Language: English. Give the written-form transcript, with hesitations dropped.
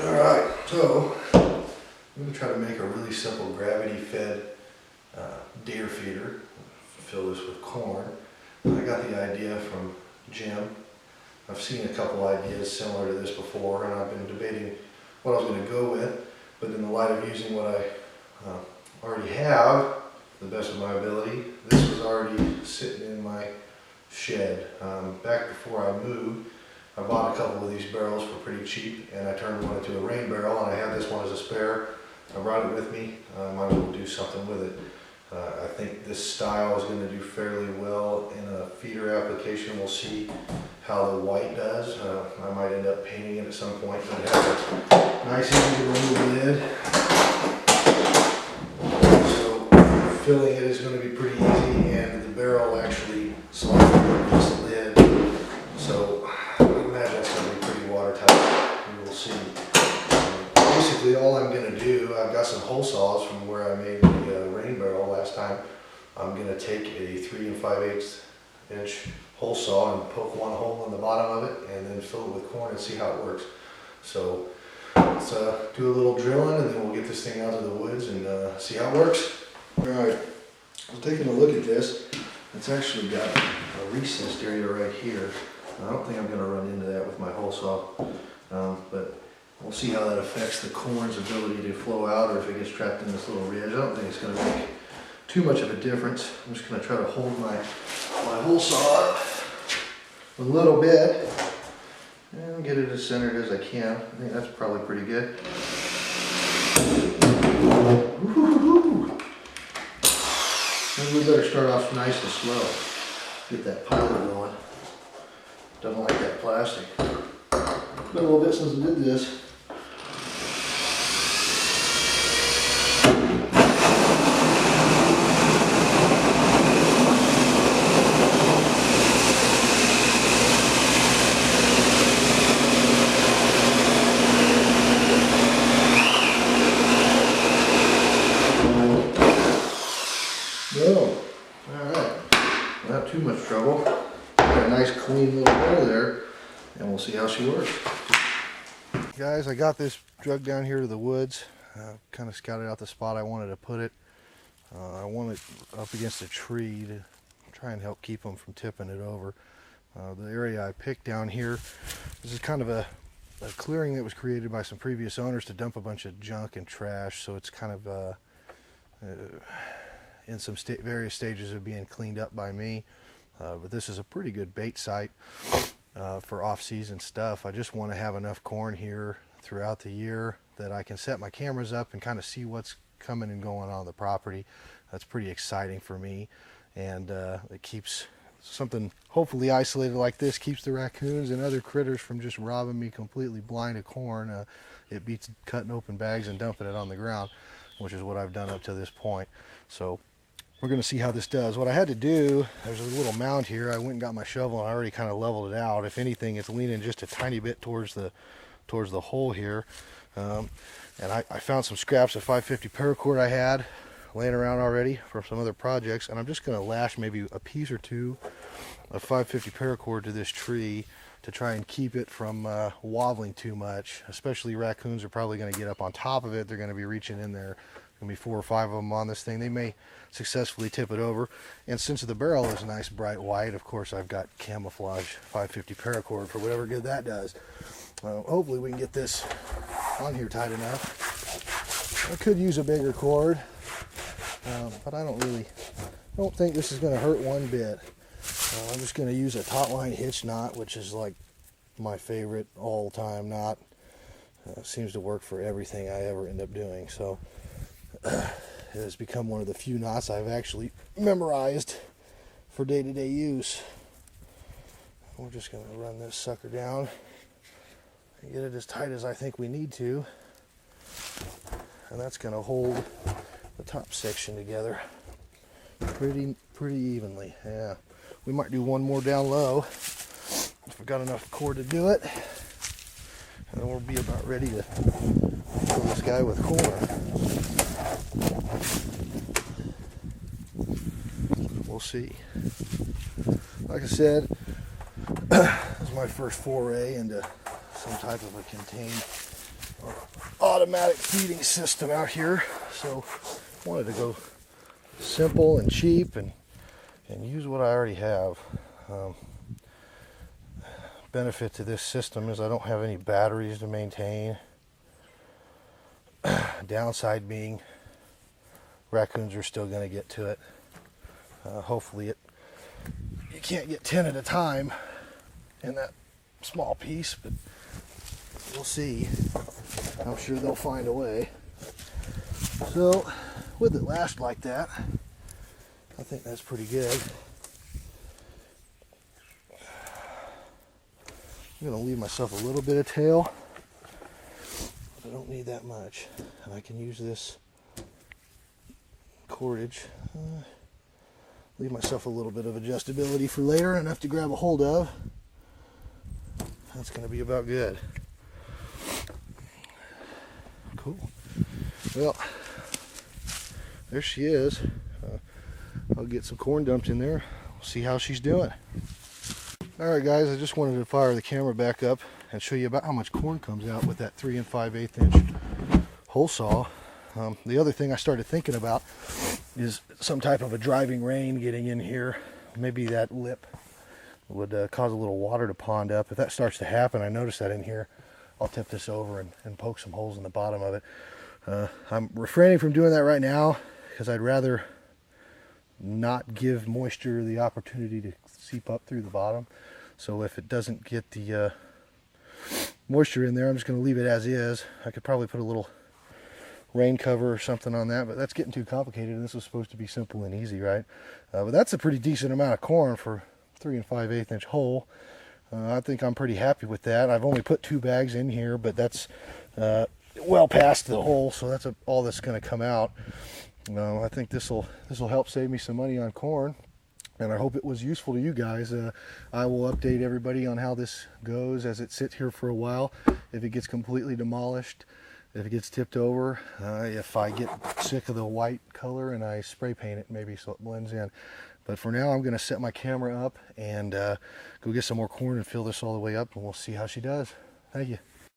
Alright, so I'm going to try to make a really simple gravity-fed deer feeder. Fill this with corn. I got the idea from Jim. I've seen a couple ideas similar to this before, and I've been debating what I was going to go with, but in the light of using what I already have, to the best of my ability, this was already sitting in my shed. Back before I moved, I bought a couple of these barrels for pretty cheap, and I turned one into a rain barrel, and I had this one as a spare. I brought it with me. I might as well do something with it. I think this style is going to do fairly well in a feeder application. We'll see how the white does. I might end up painting it at some point, but it has a nice easy to remove lid. So filling it is going to be pretty easy, and the barrel actually slides over this lid. So I imagine it's going to be pretty watertight. We will see. Basically all I'm going to do, I've got some hole saws from where I made the rain barrel last time. I'm going to take a 3 5/8 inch hole saw and poke one hole in the bottom of it and then fill it with corn and see how it works. So let's do a little drilling, and then we'll get this thing out of the woods and see how it works. Alright, I was taking a look at this. It's actually got a recessed area right here. I don't think I'm going to run into that with my hole saw, but we'll see how that affects the corn's ability to flow out, or if it gets trapped in this little ridge. I don't think it's going to make too much of a difference. I'm just going to try to hold my hole saw up a little bit and get it as centered as I can. I think that's probably pretty good. Maybe we better start off nice and slow. Get that pilot going. Doesn't like that plastic. It's been a little bit since I did this. Boom. Alright. Not too much trouble. Got a nice clean little hole there, and we'll see how she works. Guys, I got this drug down here to the woods. Kind of scouted out the spot I wanted to put it. I want it up against a tree to try and help keep them from tipping it over. The area I picked down here, this is kind of a clearing that was created by some previous owners to dump a bunch of junk and trash, so it's kind of in some various stages of being cleaned up by me. But this is a pretty good bait site for off-season stuff. I just want to have enough corn here throughout the year that I can set my cameras up and kind of see what's coming and going on the property. That's pretty exciting for me, and it keeps something hopefully isolated like this, keeps the raccoons and other critters from just robbing me completely blind of corn. It beats cutting open bags and dumping it on the ground, which is what I've done up to this point. So we're going to see how this does. What I had to do, there's a little mound here. I went and got my shovel and I already kind of leveled it out. If anything, it's leaning just a tiny bit towards the hole here. And I found some scraps of 550 paracord I had laying around already from some other projects, and I'm just going to lash maybe a piece or two of 550 paracord to this tree to try and keep it from wobbling too much. Especially raccoons are probably going to get up on top of it. They're going to be reaching in there. Going to be 4 or 5 of them on this thing. They may successfully tip it over, and since the barrel is nice bright white, of course I've got camouflage 550 paracord for whatever good that does. Hopefully we can get this on here tight enough. I could use a bigger cord, but I don't think this is going to hurt one bit. I'm just going to use a taut line hitch knot, which is like my favorite all-time knot. Seems to work for everything I ever end up doing. So it has become one of the few knots I've actually memorized for day-to-day use. We're just going to run this sucker down and get it as tight as I think we need to, and that's going to hold the top section together pretty evenly. Yeah, we might do one more down low if we've got enough cord to do it, and then we'll be about ready to fill this guy with corn. We'll see. Like I said, this is my first foray into some type of a contained automatic feeding system out here, so wanted to go simple and cheap and use what I already have. Benefit to this system is I don't have any batteries to maintain. Downside being raccoons are still going to get to it. Hopefully you can't get 10 at a time in that small piece, but we'll see. I'm sure they'll find a way. So with it lashed like that, I think that's pretty good. I'm going to leave myself a little bit of tail, but I don't need that much. And I can use this cordage. Leave myself a little bit of adjustability for later, enough to grab a hold of. That's going to be about good. Cool. Well, there she is. I'll get some corn dumped in there. We'll see how she's doing. Alright guys, I just wanted to fire the camera back up and show you about how much corn comes out with that 3 5/8 inch hole saw. The other thing I started thinking about is some type of a driving rain getting in here. Maybe that lip would cause a little water to pond up. If that starts to happen, I noticed that in here, I'll tip this over and poke some holes in the bottom of it. I'm refraining from doing that right now because I'd rather not give moisture the opportunity to seep up through the bottom. So if it doesn't get the moisture in there, I'm just going to leave it as is. I could probably put a little rain cover or something on that, but that's getting too complicated, and this was supposed to be simple and easy, right? But that's a pretty decent amount of corn for 3 5/8 inch hole. I think I'm pretty happy with that. I've only put 2 bags in here, but that's well past the hole, so that's all that's going to come out. I think this will help save me some money on corn, and I hope it was useful to you guys. I will update everybody on how this goes as it sits here for a while. If it gets completely demolished, if it gets tipped over, if I get sick of the white color and I spray paint it maybe so it blends in. But for now, I'm going to set my camera up and go get some more corn and fill this all the way up, and we'll see how she does. Thank you.